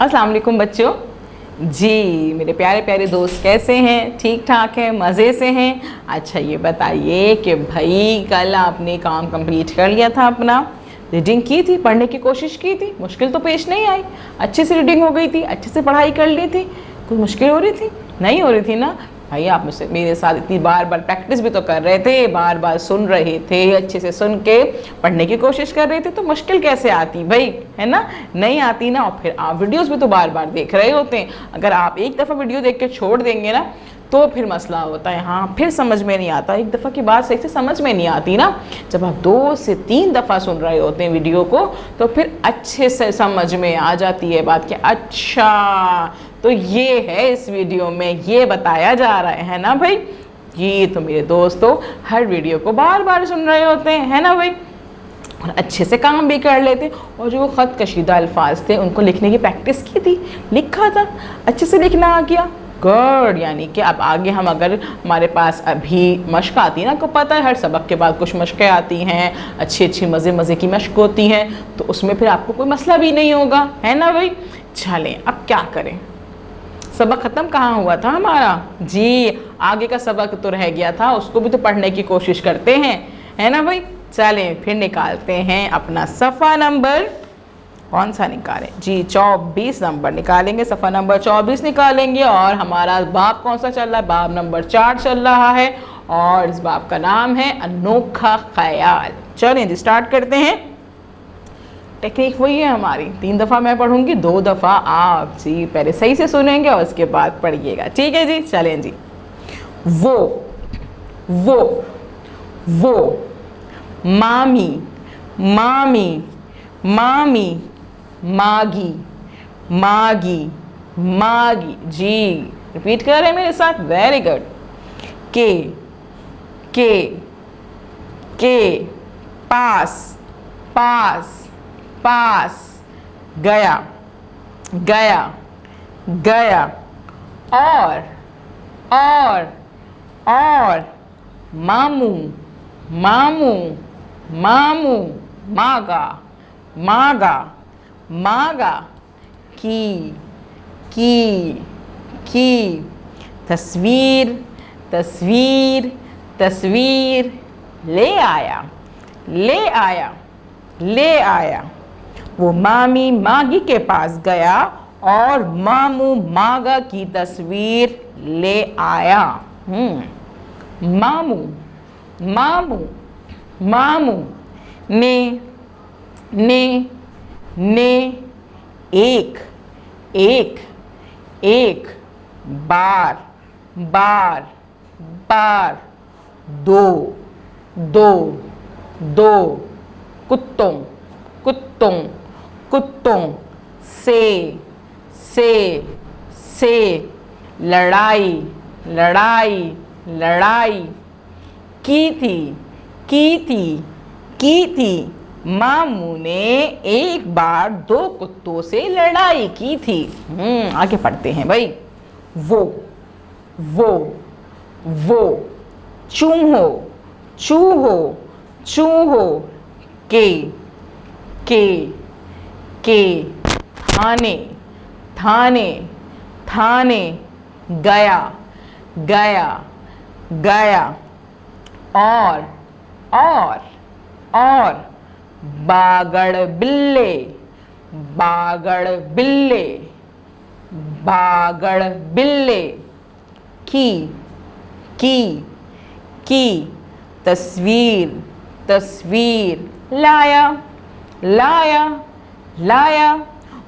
अस्सलाम वालेकुम बच्चों। जी मेरे प्यारे प्यारे दोस्त कैसे हैं? ठीक ठाक हैं? मज़े से हैं? अच्छा ये बताइए कि भाई कल आपने काम कंप्लीट कर लिया था, अपना रीडिंग की थी, पढ़ने की कोशिश की थी, मुश्किल तो पेश नहीं आई, अच्छे से रीडिंग हो गई थी, अच्छे से पढ़ाई कर ली थी, कोई मुश्किल हो रही थी? नहीं हो रही थी ना भाई। आप मुझसे मेरे साथ इतनी बार बार प्रैक्टिस भी तो कर रहे थे, बार बार सुन रहे थे, अच्छे से सुन के पढ़ने की कोशिश कर रहे थे, तो मुश्किल कैसे आती भाई, है ना? नहीं आती ना। और फिर आप वीडियोस भी तो बार बार देख रहे होते हैं। अगर आप एक दफ़ा वीडियो देख के छोड़ देंगे ना तो फिर मसला होता है, हाँ फिर समझ में नहीं आता। एक दफ़ा की बात सही से समझ में नहीं आती ना, जब आप 2 से 3 दफ़ा सुन रहे होते हैं वीडियो को तो फिर अच्छे से समझ में आ जाती है बात कि अच्छा तो ये है इस वीडियो में, ये बताया जा रहा है ना भाई। ये तो मेरे दोस्तों हर वीडियो को बार बार सुन रहे होते हैं, है ना भाई, और अच्छे से काम भी कर लेते। और जो ख़त कशीदा अल्फाज थे उनको लिखने की प्रैक्टिस की थी, लिखा था, अच्छे से लिखना आ गया, गुड। यानी कि अब आगे हम अगर हमारे पास अभी मश्क आती है ना, आपको पता है हर सबक के बाद कुछ मश्कें आती हैं, अच्छी अच्छी मज़े मज़े की मश्क होती हैं, तो उसमें फिर आपको कोई मसला भी नहीं होगा, है ना भाई। चलें अब क्या करें, सबक ख़त्म कहाँ हुआ था हमारा? जी आगे का सबक तो रह गया था, उसको भी तो पढ़ने की कोशिश करते हैं, है ना भाई। चलें फिर निकालते हैं अपना सफ़ा नंबर, कौन सा निकालें जी? 24 नंबर निकालेंगे, सफ़ा नंबर 24 निकालेंगे। और हमारा बाब कौन सा चल रहा है? बाब नंबर 4 चल रहा है और इस बाब का नाम है अनोखा ख्याल। चलें जी स्टार्ट करते हैं। टेक्निक वही है हमारी, 3 दफ़ा मैं पढ़ूंगी, 2 दफ़ा आप जी पहले सही से सुनेंगे और उसके बाद पढ़िएगा, ठीक है जी। चलें जी। वो मामी मामी मामी मागी मागी मागी, जी रिपीट कर रहे हैं मेरे साथ, वेरी गुड। के पास पास पास, गया गया गया, और मामू मामू मामू, मागा मागा मागा, की तस्वीर तस्वीर तस्वीर, ले आया ले आया ले आया। वो मामी मागी के पास गया और मामू मागा की तस्वीर ले आया। मामू मामू मामू, ने एक एक एक, बार बार बार, दो दो दो, कुत्तों कुत्तों कुत्तों, से लड़ाई लड़ाई लड़ाई, की थी मामू ने एक बार 2 कुत्तों से लड़ाई की थी। आगे पढ़ते हैं भाई। वो चूहो के थाने गया और बागड़ बिल्ले, की तस्वीर लाया।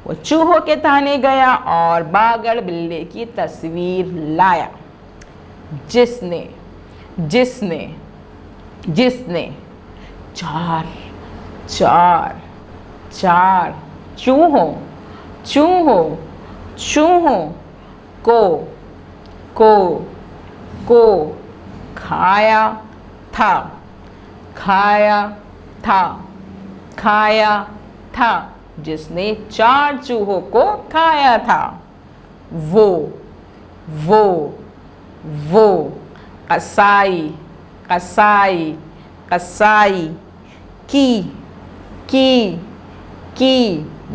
वो चूहों के थाने गया और बागड़ बिल्ले की तस्वीर लाया। जिसने चार चूहों को खाया था, जिसने 4 चूहों को खाया था। वो कसाई की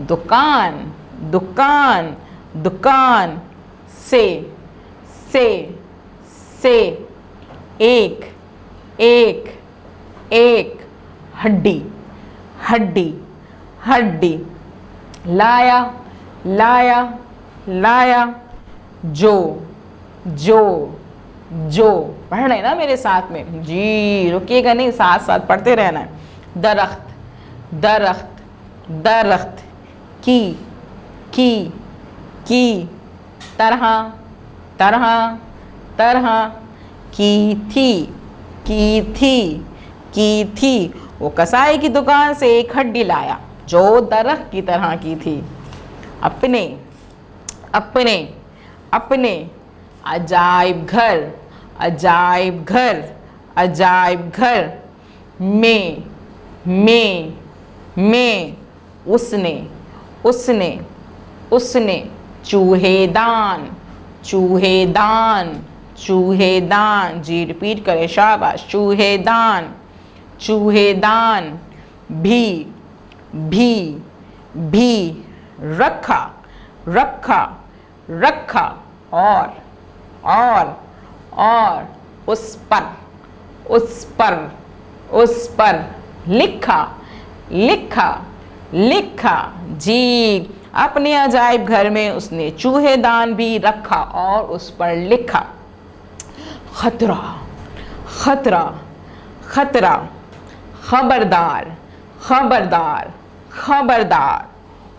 दुकान दुकान, दुकान। से, से, से। एक, एक, एक। हड्डी, हड्डी, हड्डी। लाया, लाया, लाया। जो, जो, जो। पढ़ रहे हैं ना मेरे साथ में जी, रुकिएगा नहीं, साथ साथ पढ़ते रहना है। दरख्त, दरख्त, दरख्त। की, की। तरह, तरह, तरह। की थी, की थी, की थी। वो कसाई की दुकान से एक हड्डी लाया जो दरख्त की तरह की थी। अपने, अपने, अपने। अजायब घर, अजायब घर, अजायब घर। में, में। उसने, उसने, उसने। चूहेदान, चूहेदान, चूहेदान। जी रिपीट करें, शाबाश। चूहेदान, चूहेदान। भी, भी। रखा, रखा, रखा। और। उस पर, उस पर, उस पर। लिखा, लिखा, लिखा। जी, अपने अजायब घर में उसने चूहेदान भी रखा और उस पर लिखा। खतरा, खतरा, खतरा। खबरदार, खबरदार, खबरदार।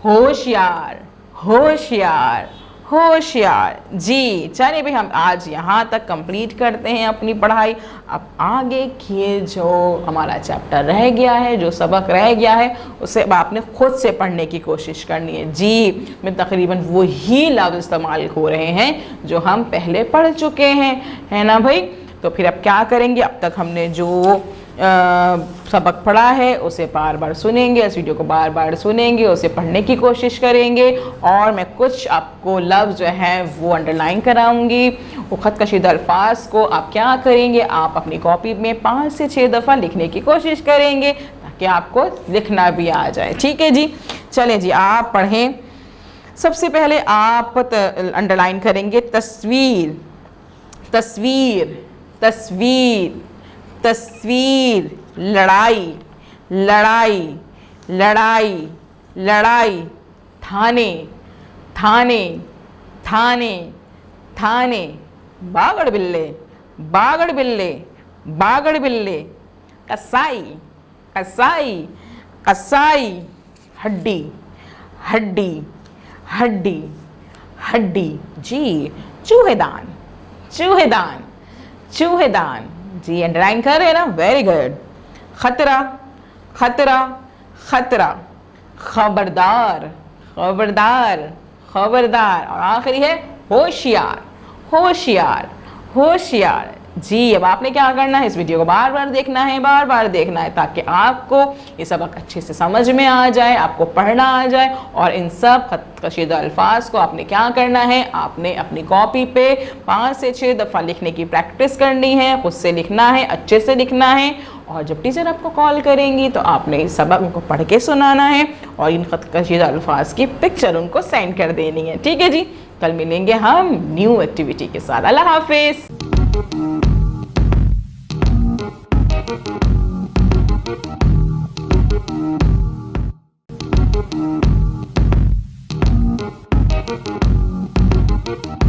होशियार, होशियार, होशियार। जी चलिए भाई, हम आज यहाँ तक कंप्लीट करते हैं अपनी पढ़ाई। अब आगे के जो हमारा चैप्टर रह गया है, जो सबक रह गया है, उसे अब आपने खुद से पढ़ने की कोशिश करनी है। जी, में तकरीबन वही लफ्ज़ इस्तेमाल हो रहे हैं जो हम पहले पढ़ चुके हैं, है ना भाई। तो फिर अब क्या करेंगे, अब तक हमने जो सबक पढ़ा है उसे बार बार सुनेंगे, इस वीडियो को बार बार सुनेंगे, उसे पढ़ने की कोशिश करेंगे। और मैं कुछ आपको लफ्ज़ जो है वो अंडरलाइन कराऊंगी। वो ख़त कशीदा अल्फाज को आप क्या करेंगे, आप अपनी कॉपी में 5 से 6 दफ़ा लिखने की कोशिश करेंगे ताकि आपको लिखना भी आ जाए। ठीक है जी, चलें जी आप पढ़ें। सबसे पहले आप अंडरलाइन करेंगे तस्वीर, तस्वीर, तस्वीर, तस्वीर। लड़ाई, लड़ाई, लड़ाई, लड़ाई। थाने, थाने, थाने, थाने। बागड़ बिल्ले, बागड़ बिल्ले, बागड़ बिल्ले। कसाई, कसाई, कसाई। हड्डी, हड्डी, हड्डी, हड्डी। जी, चूहेदान, चूहेदान, चूहेदान। जी अंडरलाइन कर रहे हैं ना, वेरी गुड। खतरा, खतरा, खतरा। खबरदार, खबरदार, खबरदार। और आखिरी है होशियार, होशियार, होशियार। जी अब आपने क्या करना है, इस वीडियो को बार बार देखना है, बार बार देखना है ताकि आपको ये सबक अच्छे से समझ में आ जाए, आपको पढ़ना आ जाए। और इन सब ख़त कशीदा अल्फाज को आपने क्या करना है, आपने अपनी कॉपी पे 5 से 6 दफ़ा लिखने की प्रैक्टिस करनी है, खुद से लिखना है, अच्छे से लिखना है। और जब टीचर आपको कॉल करेंगी तो आपने इस सबक उनको पढ़ के सुनाना है और इन ख़त कशीदा अल्फाज की पिक्चर उनको सेंड कर देनी है। ठीक है जी, कल मिलेंगे हम न्यू एक्टिविटी के साथ। अल्लाह हाफिज़। Thank you.